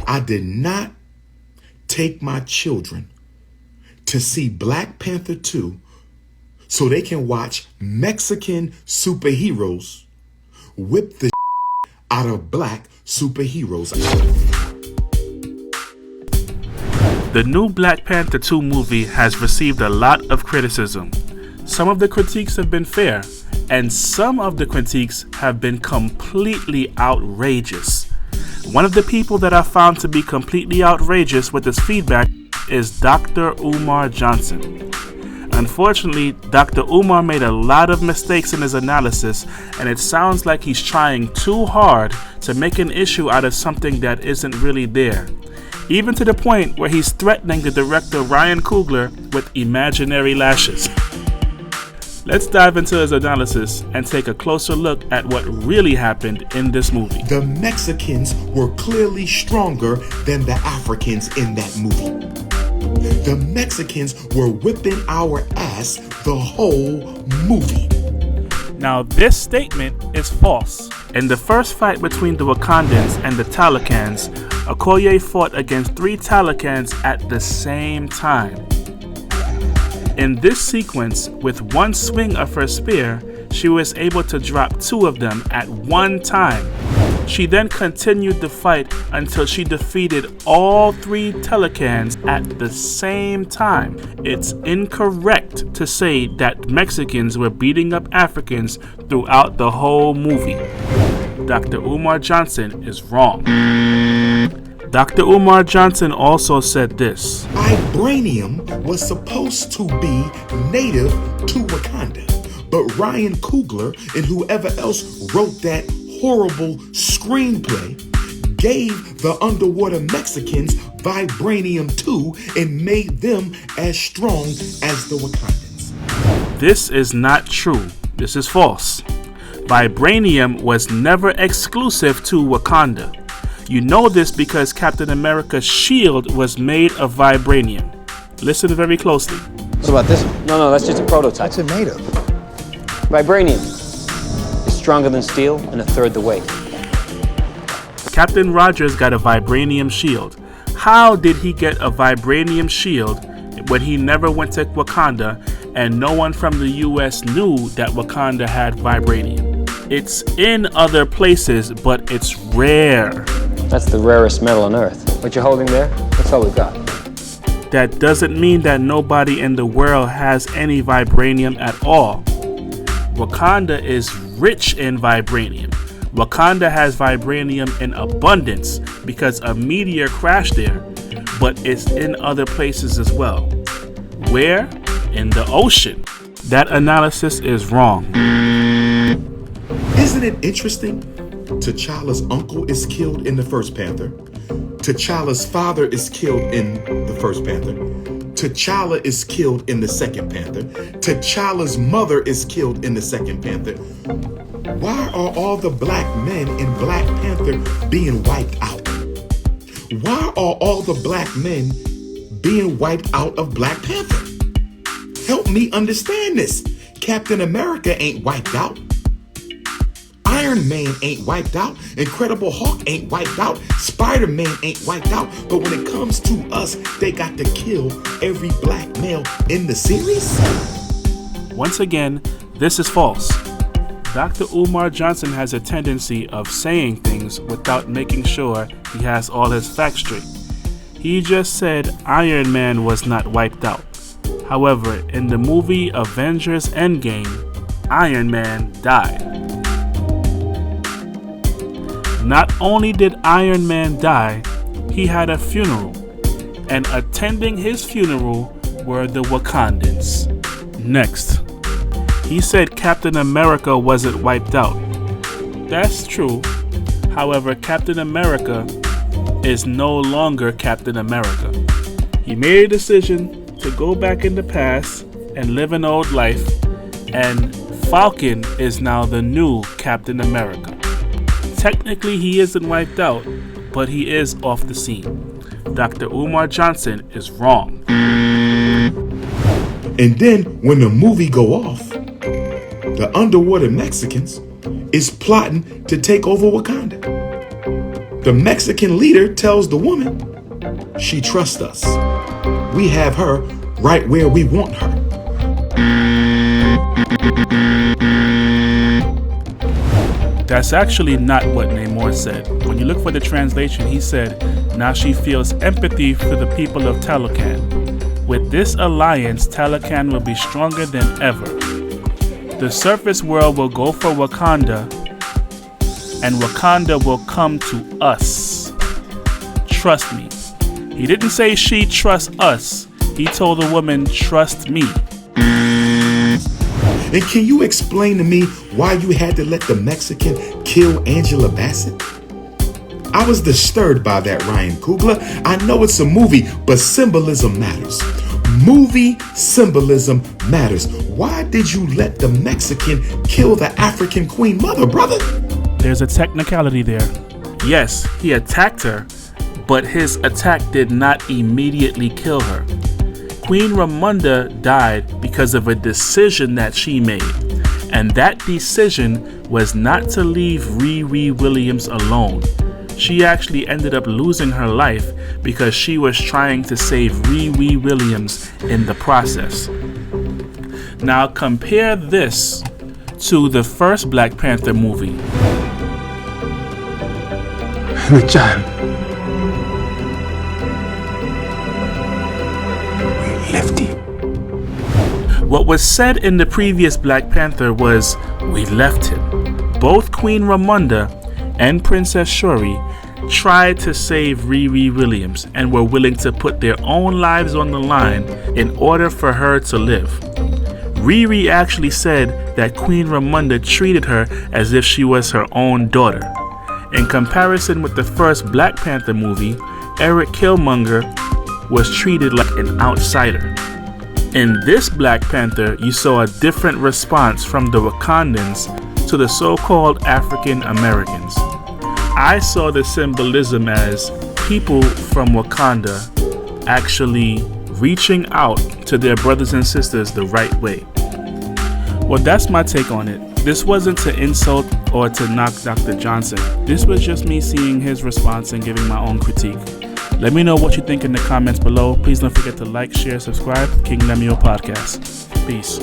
I did not take my children to see Black Panther 2 so they can watch Mexican superheroes whip the out of black superheroes. The new Black Panther 2 movie has received a lot of criticism. Some of the critiques have been fair, and some of the critiques have been completely outrageous. One of the people that I found to be completely outrageous with his feedback is Dr. Umar Johnson. Unfortunately, Dr. Umar made a lot of mistakes in his analysis, and it sounds like he's trying too hard to make an issue out of something that isn't really there. Even to the point where he's threatening the director Ryan Coogler with imaginary lashes. Let's dive into his analysis and take a closer look at what really happened in this movie. The Mexicans were clearly stronger than the Africans in that movie. The Mexicans were whipping our ass the whole movie. Now, this statement is false. In the first fight between the Wakandans and the Talakans, Okoye fought against 3 Talakans at the same time. In this sequence, with one swing of her spear, she was able to drop 2 of them at one time. She then continued the fight until she defeated all 3 Talakans at the same time. It's incorrect to say that Mexicans were beating up Africans throughout the whole movie. Dr. Umar Johnson is wrong. Dr. Umar Johnson also said this. Vibranium was supposed to be native to Wakanda, but Ryan Coogler and whoever else wrote that horrible screenplay gave the underwater Mexicans Vibranium 2 and made them as strong as the Wakandans. This is not true. This is false. Vibranium was never exclusive to Wakanda. You know this because Captain America's shield was made of vibranium. Listen very closely. What about this one? No, that's just a prototype. What's it made of? Vibranium is stronger than steel and a third the weight. Captain Rogers got a vibranium shield. How did he get a vibranium shield when he never went to Wakanda and no one from the US knew that Wakanda had vibranium? It's in other places, but it's rare. That's the rarest metal on Earth. What you're holding there, that's all we've got. That doesn't mean that nobody in the world has any vibranium at all. Wakanda is rich in vibranium. Wakanda has vibranium in abundance because a meteor crashed there, but it's in other places as well. Where? In the ocean. That analysis is wrong. Isn't it interesting? T'Challa's uncle is killed in the first Panther. T'Challa's father is killed in the first Panther. T'Challa is killed in the second Panther. T'Challa's mother is killed in the second Panther. Why are all the black men in Black Panther being wiped out? Why are all the black men being wiped out of Black Panther? Help me understand this. Captain America ain't wiped out. Iron Man ain't wiped out. Incredible Hulk ain't wiped out. Spider-Man ain't wiped out. But when it comes to us, they got to kill every black male in the series? Once again, this is false. Dr. Umar Johnson has a tendency of saying things without making sure he has all his facts straight. He just said Iron Man was not wiped out. However, in the movie Avengers Endgame, Iron Man died. Not only did Iron Man die, he had a funeral, and attending his funeral were the Wakandans. Next, he said Captain America wasn't wiped out. That's true. However, Captain America is no longer Captain America. He made a decision to go back in the past and live an old life, and Falcon is now the new Captain America. Technically, he isn't wiped out, but he is off the scene. Dr. Umar Johnson is wrong. And then when the movie go off, the underwater Mexicans is plotting to take over Wakanda. The Mexican leader tells the woman, she trusts us. We have her right where we want her. That's actually not what Namor said. When you look for the translation, he said, now she feels empathy for the people of Talocan. With this alliance, Talocan will be stronger than ever. The surface world will go for Wakanda, and Wakanda will come to us. Trust me. He didn't say she trusts us. He told the woman, trust me. And can you explain to me why you had to let the Mexican kill Angela Bassett? I was disturbed by that, Ryan Coogler. I know it's a movie, but symbolism matters. Movie symbolism matters. Why did you let the Mexican kill the African Queen Mother, brother? There's a technicality there. Yes, he attacked her, but his attack did not immediately kill her. Queen Ramonda died because of a decision that she made, and that decision was not to leave Riri Williams alone. She actually ended up losing her life because she was trying to save Riri Williams in the process. Now compare this to the first Black Panther movie. The child. We left him. What was said in the previous Black Panther was, we left him. Both Queen Ramonda and Princess Shuri tried to save Riri Williams and were willing to put their own lives on the line in order for her to live. Riri actually said that Queen Ramonda treated her as if she was her own daughter. In comparison with the first Black Panther movie, Eric Killmonger was treated like an outsider. In this Black Panther, you saw a different response from the Wakandans to the so-called African Americans. I saw the symbolism as people from Wakanda actually reaching out to their brothers and sisters the right way. Well, that's my take on it. This wasn't to insult or to knock Dr. Johnson. This was just me seeing his response and giving my own critique. Let me know what you think in the comments below. Please don't forget to like, share, subscribe. King Lemuel Podcast. Peace.